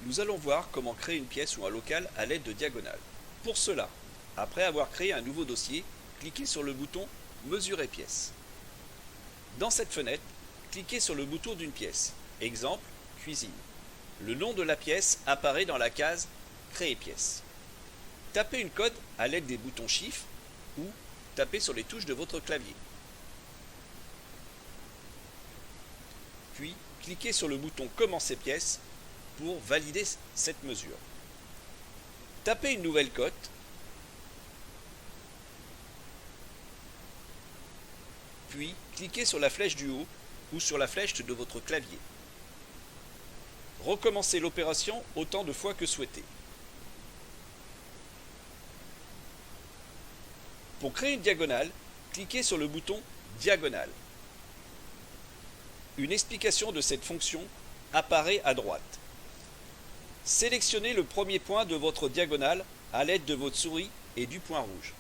Nous allons voir comment créer une pièce ou un local à l'aide de diagonales. Pour cela, après avoir créé un nouveau dossier, cliquez sur le bouton Mesurer pièce. Dans cette fenêtre, cliquez sur le bouton d'une pièce. Exemple, cuisine. Le nom de la pièce apparaît dans la case Créer pièce. Tapez une code à l'aide des boutons Shift ou tapez sur les touches de votre clavier. Puis, cliquez sur le bouton Commencer pièce pour valider cette mesure. Tapez une nouvelle cote. Puis, cliquez sur la flèche du haut ou sur la flèche de votre clavier. Recommencez l'opération autant de fois que souhaité. Pour créer une diagonale, cliquez sur le bouton Diagonale. Une explication de cette fonction apparaît à droite. Sélectionnez le premier point de votre diagonale à l'aide de votre souris et du point rouge.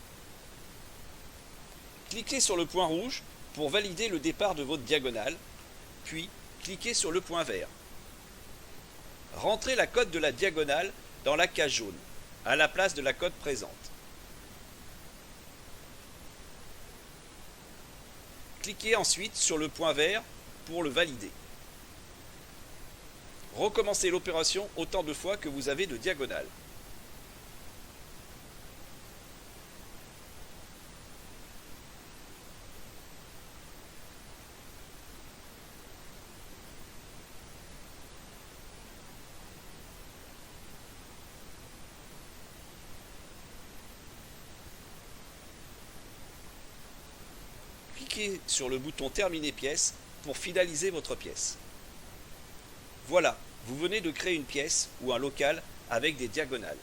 Cliquez sur le point rouge pour valider le départ de votre diagonale, puis cliquez sur le point vert. Rentrez la cote de la diagonale dans la case jaune, à la place de la cote présente. Cliquez ensuite sur le point vert pour le valider. Recommencez l'opération autant de fois que vous avez de diagonale. Cliquez sur le bouton Terminer pièce pour finaliser votre pièce. Voilà, vous venez de créer une pièce ou un local avec des diagonales.